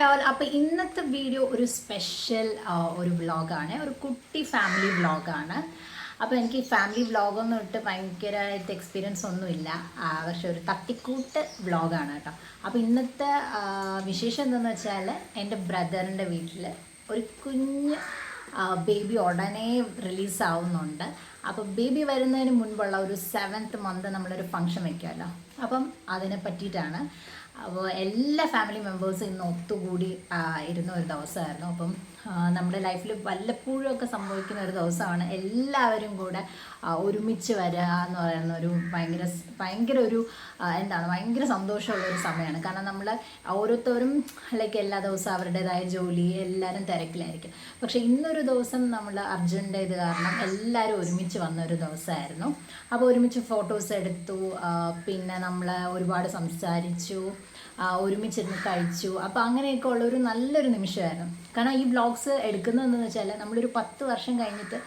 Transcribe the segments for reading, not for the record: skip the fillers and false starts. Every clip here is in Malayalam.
അപ്പോൾ ഇന്നത്തെ വീഡിയോ ഒരു സ്പെഷ്യൽ ഒരു വ്ളോഗാണ്, ഒരു കുട്ടി ഫാമിലി വ്ളോഗാണ്. അപ്പോൾ എനിക്ക് ഫാമിലി വ്ളോഗൊന്നും ഇട്ട് ഭയങ്കരമായിട്ട് എക്സ്പീരിയൻസ് ഒന്നുമില്ല, പക്ഷെ ഒരു തട്ടിക്കൂട്ട് വ്ളോഗാണ് കേട്ടോ. അപ്പോൾ ഇന്നത്തെ വിശേഷം എന്താണെന്ന് വെച്ചാൽ, എൻ്റെ ബ്രദറിൻ്റെ വീട്ടിൽ ഒരു കുഞ്ഞ് ബേബി ഉടനെ റിലീസാവുന്നുണ്ട്. അപ്പോൾ ബേബി വരുന്നതിന് മുൻപുള്ള ഒരു 7th month നമ്മളൊരു ഫംഗ്ഷൻ വയ്ക്കുമല്ലോ, അപ്പം അതിനെ പറ്റിയിട്ടാണ്. അപ്പോൾ എല്ലാ ഫാമിലി മെമ്പേഴ്സും ഇന്ന് ഒത്തുകൂടി ഇരുന്ന ഒരു ദിവസമായിരുന്നു. അപ്പം നമ്മുടെ ലൈഫിൽ വല്ലപ്പോഴും ഒക്കെ സംഭവിക്കുന്ന ഒരു ദിവസമാണ് എല്ലാവരും കൂടെ ഒരുമിച്ച് വരിക എന്ന് പറയുന്ന ഒരു ഭയങ്കര ഒരു ഭയങ്കര സന്തോഷമുള്ളൊരു സമയമാണ്. കാരണം നമ്മൾ ഓരോരുത്തരും എല്ലാ ദിവസവും അവരുടേതായ ജോലി എല്ലാവരും തിരക്കിലായിരിക്കും. പക്ഷേ ഇന്നൊരു ദിവസം നമ്മൾ അർജുൻ്റെ കാരണം എല്ലാവരും ഒരുമിച്ച് വന്ന ഒരു ദിവസമായിരുന്നു. അപ്പോൾ ഒരുമിച്ച് ഫോട്ടോസ് എടുത്തു, പിന്നെ നമ്മൾ ഒരുപാട് സംസാരിച്ചു, ഒരുമിച്ചിരുന്ന് കഴിച്ചു. അപ്പോൾ അങ്ങനെയൊക്കെ ഉള്ളൊരു നല്ലൊരു നിമിഷമായിരുന്നു. കാരണം ഈ വ്ളോഗ്സ് എടുക്കുന്നതെന്ന് വെച്ചാൽ നമ്മളൊരു 10 വർഷം കഴിഞ്ഞിട്ട്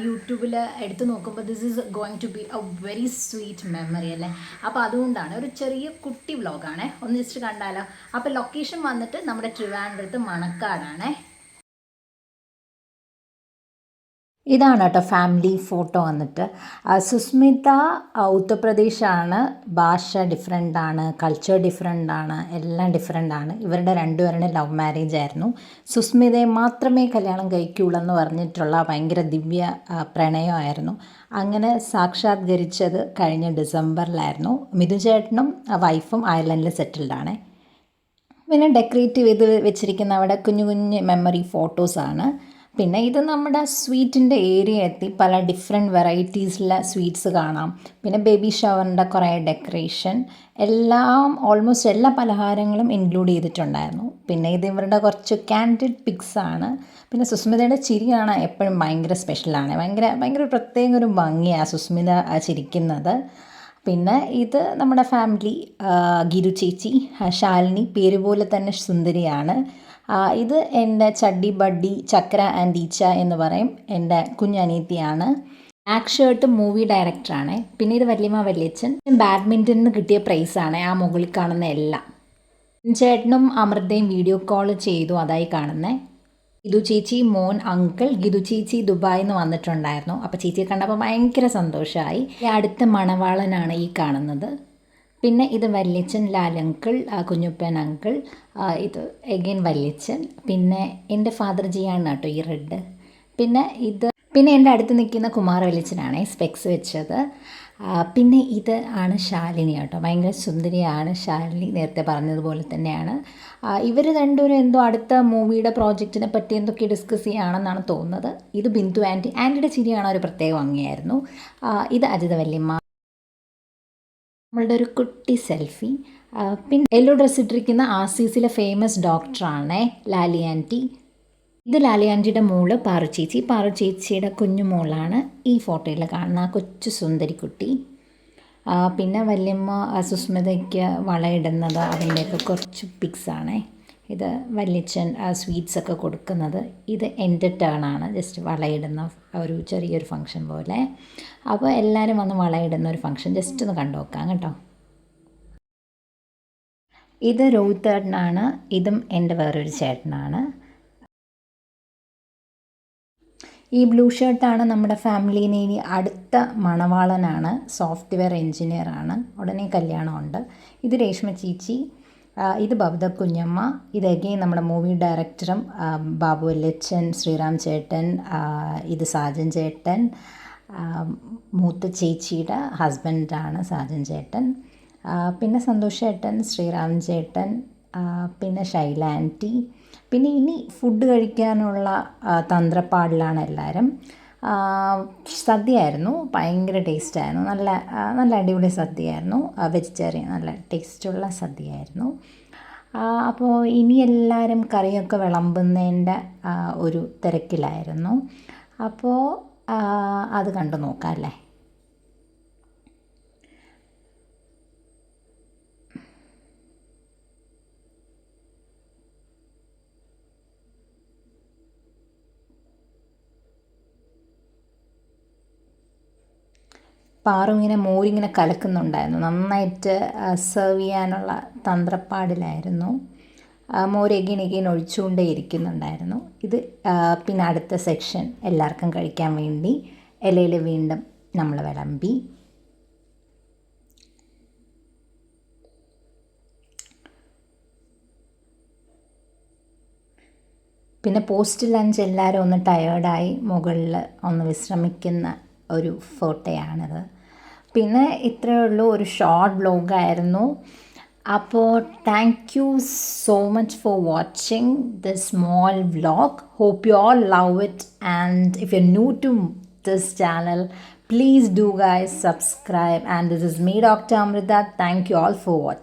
യൂട്യൂബിൽ എടുത്ത് നോക്കുമ്പോൾ this is going to be a very sweet memory അല്ലേ. അപ്പോൾ അതുകൊണ്ടാണ് ഒരു ചെറിയ കുട്ടി വ്ളോഗാണേ. ഒന്ന് ജസ്റ്റ് കണ്ടാലോ. അപ്പോൾ ലൊക്കേഷൻ വന്നിട്ട് നമ്മുടെ ട്രിവാൻഡ്രത്ത് മണക്കാടാണേ. ഇതാണ് കേട്ടോ ഫാമിലി ഫോട്ടോ വന്നിട്ട്. സുസ്മിത ഉത്തർപ്രദേശാണ്, ഭാഷ ഡിഫറെൻ്റാണ്, കൾച്ചർ ഡിഫറെൻ്റാണ്, എല്ലാം ഡിഫറെൻ്റാണ്. ഇവരുടെ രണ്ടുപേരുടെ ലവ് മാരേജ് ആയിരുന്നു. സുസ്മിതയെ മാത്രമേ കല്യാണം കഴിക്കുകയുള്ളൂ എന്ന് പറഞ്ഞിട്ടുള്ള ഭയങ്കര ദിവ്യ പ്രണയമായിരുന്നു. അങ്ങനെ സാക്ഷാത്കരിച്ചത് കഴിഞ്ഞ ഡിസംബറിലായിരുന്നു. മിഥു ചേട്ടനും വൈഫും അയർലൻഡിൽ സെറ്റിൽഡാണ്. പിന്നെ ഡെക്കറേറ്റ് ചെയ്ത് വെച്ചിരിക്കുന്ന അവിടെ കുഞ്ഞു കുഞ്ഞ് മെമ്മറി ഫോട്ടോസാണ്. പിന്നെ ഇത് നമ്മുടെ സ്വീറ്റിൻ്റെ ഏരിയ എത്തി, പല ഡിഫറെൻറ്റ് വെറൈറ്റീസിലെ സ്വീറ്റ്സ് കാണാം. പിന്നെ ബേബി ഷവറിൻ്റെ കുറേ ഡെക്കറേഷൻ, എല്ലാം ഓൾമോസ്റ്റ് എല്ലാ പലഹാരങ്ങളും ഇൻക്ലൂഡ് ചെയ്തിട്ടുണ്ടായിരുന്നു. പിന്നെ ഇത് ഇവരുടെ കുറച്ച് കാൻഡിഡ് പിക്സാണ്. പിന്നെ സുസ്മിതയുടെ ചിരിയാണ് എപ്പോഴും ഭയങ്കര സ്പെഷ്യലാണ്. ഭയങ്കര പ്രത്യേക ഒരു ഭംഗിയാണ് സുസ്മിത ചിരിക്കുന്നത്. പിന്നെ ഇത് നമ്മുടെ ഫാമിലി, ഗിരു ചേച്ചി, ശാലിനി പേര് പോലെ തന്നെ സുന്ദരിയാണ്. ഇത് എൻ്റെ ചഡ്ഡി ബഡ്ഡി ചക്ര ആൻഡ് ഈച്ച എന്ന് പറയും, എൻ്റെ കുഞ്ഞനീത്തിയാണ്. ബ്ലാക്ക് ഷർട്ട് മൂവി ഡയറക്ടറാണ്. പിന്നെ ഇത് വല്യമ്മ വല്യച്ഛൻ ബാഡ്മിൻ്റണിന് കിട്ടിയ പ്രൈസാണ് ആ മുകളിൽ കാണുന്ന എല്ലാം. ചേട്ടനും അമൃതയും വീഡിയോ കോൾ ചെയ്തു, അതായി കാണുന്നത്. ഗിതു ചേച്ചി മോൻ അങ്കിൾ. ഗിതു ചേച്ചി ദുബായിൽ നിന്ന് വന്നിട്ടുണ്ടായിരുന്നു. അപ്പോൾ ചേച്ചിയെ കണ്ടപ്പോൾ ഭയങ്കര സന്തോഷമായി. അടുത്ത മണവാളനാണ് ഈ കാണുന്നത്. പിന്നെ ഇത് വല്യച്ഛൻ ലാലങ്കിൾ, കുഞ്ഞുപ്പൻ അങ്കിൾ. ഇത് എഗെയിൻ വല്യച്ഛൻ. പിന്നെ എൻ്റെ ഫാദർ ജിയാണ് കേട്ടോ ഈ റെഡ്. പിന്നെ എൻ്റെ അടുത്ത് നിൽക്കുന്ന കുമാർ വല്യച്ഛനാണ് സ്പെക്സ് വെച്ചത്. പിന്നെ ഇത് ആണ് ശാലിനി കേട്ടോ, ഭയങ്കര സുന്ദരിയാണ് ശാലിനി, നേരത്തെ പറഞ്ഞതുപോലെ തന്നെയാണ്. ഇവർ രണ്ടുപേരും എന്തോ അടുത്ത മൂവിയുടെ പ്രോജക്റ്റിനെ പറ്റി എന്തൊക്കെ ഡിസ്കസ് ചെയ്യുകയാണെന്നാണ് തോന്നുന്നത്. ഇത് ബിന്ദു ആൻറ്റിയുടെ ചിരിയാണ് ഒരു പ്രത്യേക ഭംഗിയായിരുന്നു. ഇത് അജിത വല്യമ്മ, നമ്മളുടെ ഒരു കുട്ടി സെൽഫി. പിന്നെ യെല്ലോ ഡ്രസ്സ് ഇട്ടിരിക്കുന്ന ആസീസിലെ ഫേമസ് ഡോക്ടറാണ് ലാലി ആൻറ്റി. ഇത് ലാലി ആൻറ്റിയുടെ മോള് പാറു ചേച്ചി. പാറു ചേച്ചിയുടെ കുഞ്ഞു മോളാണ് ഈ ഫോട്ടോയിൽ കാണുന്ന ആ കൊച്ചു സുന്ദരി കുട്ടി. പിന്നെ വല്യമ്മ സുസ്മിതയ്ക്ക് വളയിടുന്നത് അതിൻ്റെയൊക്കെ കുറച്ച് പിക്സാണ്. ഇത് വല്യച്ഛൻ സ്വീറ്റ്സൊക്കെ കൊടുക്കുന്നത്. ഇത് എൻ്റെ ടേണാണ്, ജസ്റ്റ് വളയിടുന്ന ഒരു ചെറിയൊരു ഫങ്ഷൻ പോലെ. അപ്പോൾ എല്ലാവരും വന്ന് വളയിടുന്ന ഒരു ഫങ്ഷൻ ജസ്റ്റ് ഒന്ന് കണ്ടു നോക്കാം കേട്ടോ. ഇത് രോഹിത് ചേട്ടനാണ്. ഇതും എൻ്റെ വേറൊരു ചേട്ടനാണ്. ഈ ബ്ലൂ ഷർട്ടാണ് നമ്മുടെ ഫാമിലിയിൽ ഇനി അടുത്ത മണവാളനാണ്, സോഫ്റ്റ്വെയർ എൻജിനീയറാണ്, ഉടനെ കല്യാണമുണ്ട്. ഇത് രേഷ്മ ചേച്ചി. ഇത് ബബ്ദ കുഞ്ഞമ്മ. ഇത് അഗെയിൻ നമ്മുടെ മൂവി ഡയറക്ടറും ബാബു വല്യച്ഛൻ, ശ്രീറാം ചേട്ടൻ. ഇത് സാജൻ ചേട്ടൻ, മൂത്ത ചേച്ചിയുടെ ഹസ്ബൻഡാണ് സാജൻ ചേട്ടൻ. പിന്നെ സന്തോഷ് ചേട്ടൻ, ശ്രീറാം ചേട്ടൻ, പിന്നെ ശൈല ആൻറ്റി. പിന്നെ ഇനി ഫുഡ് കഴിക്കാനുള്ള തന്ത്രപ്പാടിലാണ് എല്ലാവരും. സദ്യയായിരുന്നു, ഭയങ്കര ടേസ്റ്റായിരുന്നു, നല്ല അടിപൊളി സദ്യയായിരുന്നു. വെജിറ്റേറിയൻ നല്ല ടേസ്റ്റുള്ള സദ്യയായിരുന്നു. അപ്പോൾ ഇനി എല്ലാവരും കറിയൊക്കെ വിളമ്പുന്നതിൻ്റെ ഒരു തിരക്കിലായിരുന്നു. അപ്പോൾ അത് കണ്ടു നോക്കാം അല്ലേ. പാറു ഇങ്ങനെ മോരിങ്ങനെ കലക്കുന്നുണ്ടായിരുന്നു, നന്നായിട്ട് സെർവ് ചെയ്യാനുള്ള തന്ത്രപ്പാടിലായിരുന്നു. മോര് എഗെയിൻ ഒഴിച്ചുകൊണ്ടേ ഇരിക്കുന്നുണ്ടായിരുന്നു. ഇത് പിന്നെ അടുത്ത സെക്ഷൻ എല്ലാവർക്കും കഴിക്കാൻ വേണ്ടി ഇലയിൽ വീണ്ടും നമ്മൾ വിളമ്പി. പിന്നെ പോസ്റ്റ് ലഞ്ച് എല്ലാവരും ഒന്ന് ടയേർഡായി മുകളിൽ ഒന്ന് വിശ്രമിക്കുന്ന ഒരു ഫോട്ടോയാണിത്. പിന്നെ ഇത്രയേ ഉള്ളൂ, ഒരു ഷോർട്ട് വ്ലോഗായിരുന്നു. അപ്പോൾ thank you so much for watching this small vlog. Hope you all love it, and if you are new to this channel, please do guys subscribe, and this is me, Dr. Amrita. Thank you all for watching.